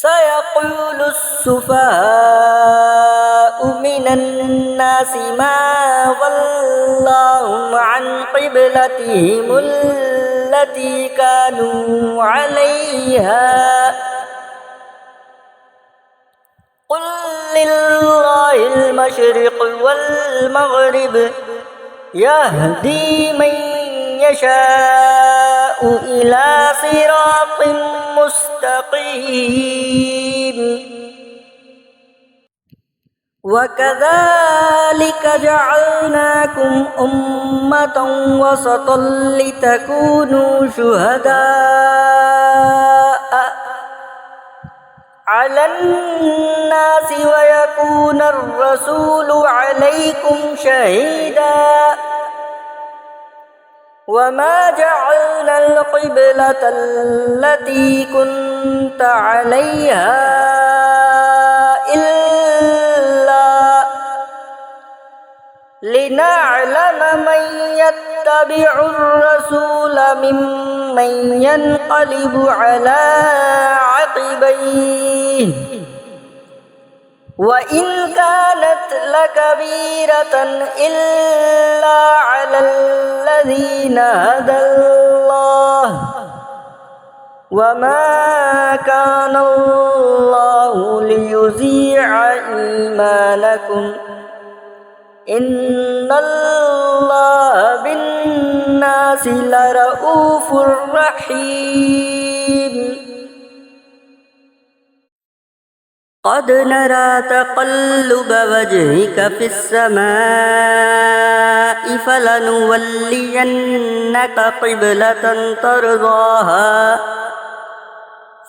سيقول السفهاء من الناس ما ولاهم عن قبلتهم التي كانوا عليها قل لله المشرق والمغرب يهدي من يشاء إلى صراط مستقيم وكذلك جعلناكم أمة وسطا لتكونوا شهداء على الناس ويكون الرسول عليكم شهيدا وما جعلنا القبلة التي كنت عليها إلا لنعلم من يتبع الرسول ممن ينقلب على عقبيه وإن كانت لكبيرة إلا على الذين هدى الله وما كان الله ليضيع إيمانكم إن الله بالناس لرؤوف رحيم قد نرى تقلب وجهك في السماء فلنولينك قبلة ترضاها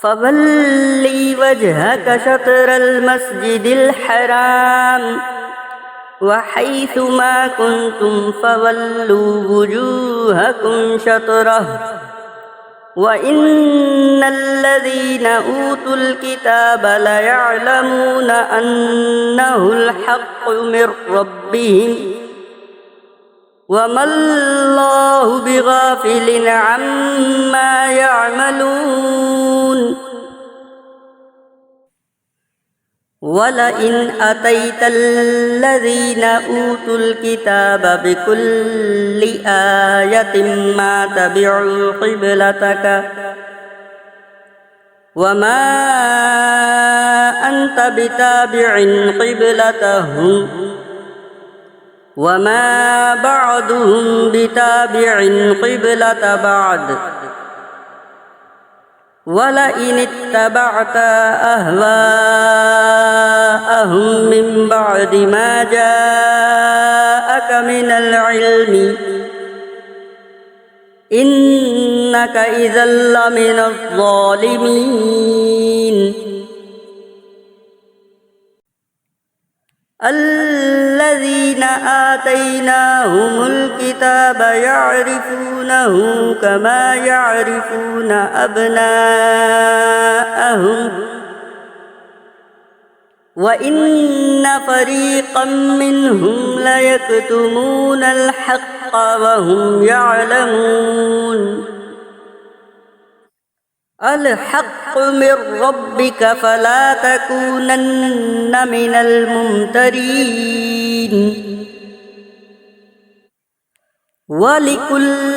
فولي وجهك شطر المسجد الحرام وحيث ما كنتم فولوا وجوهكم شطره وإن الذين أوتوا الكتاب ليعلمون أنه الحق من ربهم وما الله بغافل عما يعملون ولئن أتيت الذين أوتوا الكتاب بكل آية ما تبعوا قبلتك وما أنت بتابع قبلتهم وما بعضهم بتابع قبلة بعض ولئن اتبعت أهواءهم من بعد ما جاءك من العلم إنك إذا لمن الظالمين الذين آتيناهم الكتاب يعرفونه كما يعرفون أبناءهم وإن فريقا منهم ليكتمون الحق وهم يعلمون الحق من ربك فلا تكونن من الممترين ولكل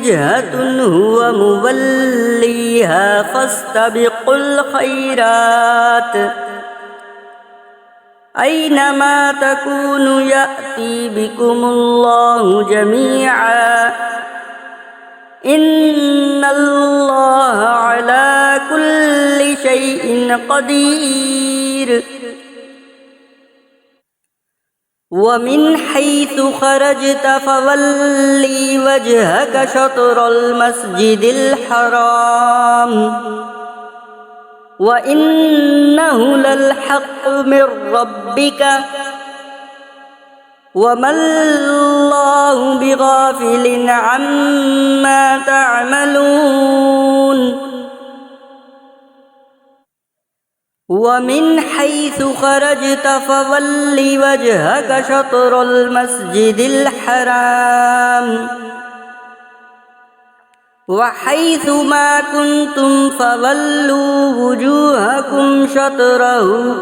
وجهة هو موليها فاستبقوا الخيرات أينما تكونوا يأتي بكم الله جميعا إن الله على كل شيء قدير ومن حيث خرجت فولي وجهك شطر المسجد الحرام وإنه للحق من ربك وما الله بغافل عما تعملون ومن حيث خرجت فول وجهك شطر المسجد الحرام وحيث ما كنتم فولوا وجوهكم شطره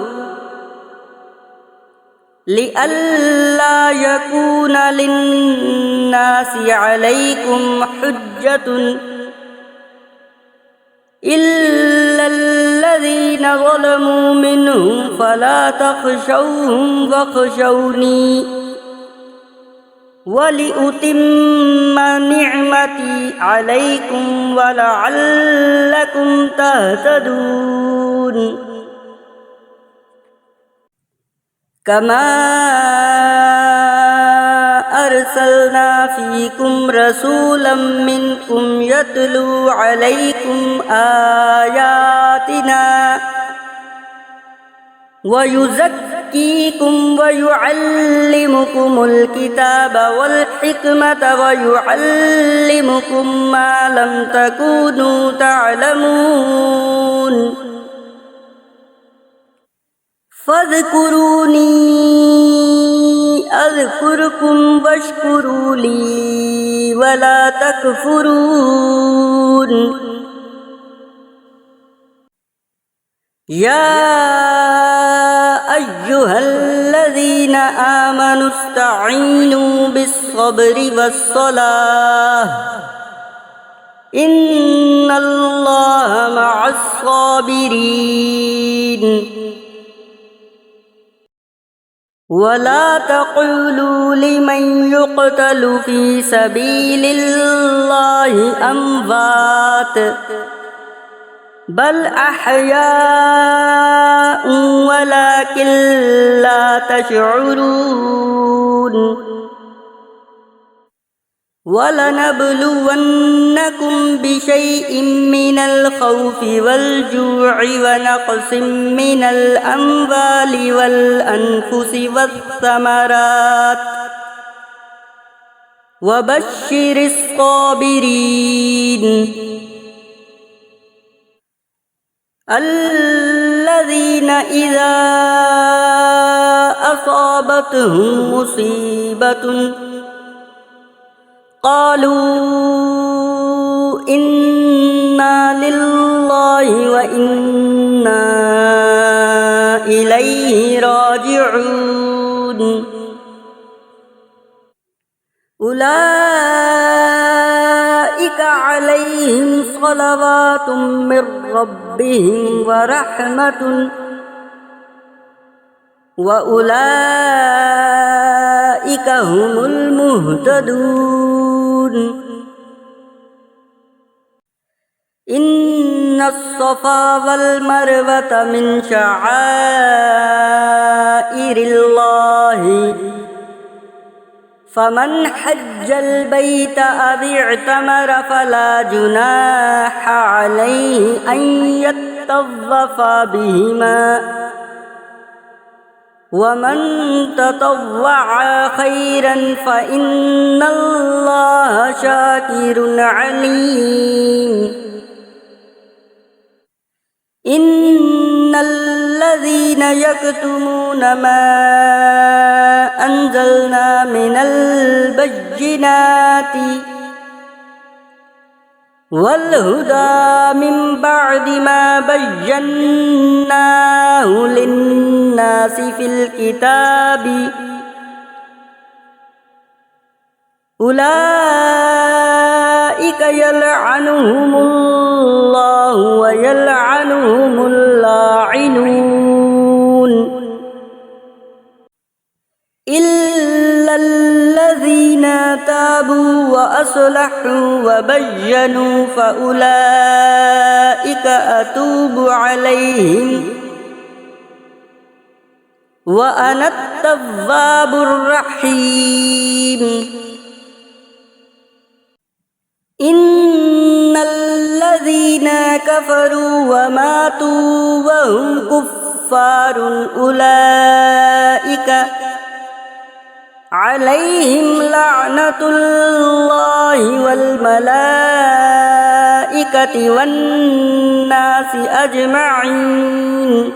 لئلا يكون للناس عليكم حجة إلا الذين ظلموا منهم فلا تخشوهم واخشوني ولأتم نعمتي عليكم ولعلكم تهتدون كما أرسلنا فيكم رسولا منكم يتلو عليكم آياتنا ويزكيكم ويعلمكم الكتاب والحكمة ويعلمكم ما لم تكونوا تعلمون فاذكروني أذكركم واشكروا لي ولا تكفرون يا أيها الذين آمنوا استعينوا بالصبر والصلاة إن الله مع الصابرين ولا تقولوا لمن يقتل في سبيل الله أموات بل أحياء ولكن لا تشعرون ولنبلونكم بشيء من الخوف والجوع ونقص من الأموال والأنفس والثمرات وبشر الصابرين الذين إذا أصابتهم مصيبة قالوا إنا لله وإنا إليه راجعون أولئك عليهم صلوات من ربهم ورحمة وأولئك هم المهتدون إن الصفا والمروة من شعائر الله فمن حج البيت أو اعتمر فلا جناح عليه أن يطوف بهما ومن تطوع خيرا فإن الله شاكر عليم إن الذين يكتمون ما أنزلنا من البينات والهدى من بعد ما بيناه للناس في الكتاب أولئك يلعنهم الله ويلعنهم اللاعنون إلا الذين تابوا وأصلحوا وبينوا فأولئك أتوب عليهم وأنا التواب الرحيم إن الذين كفروا وماتوا وهم كفار أولئك عليهم لعنة الله والملائكة والناس أجمعين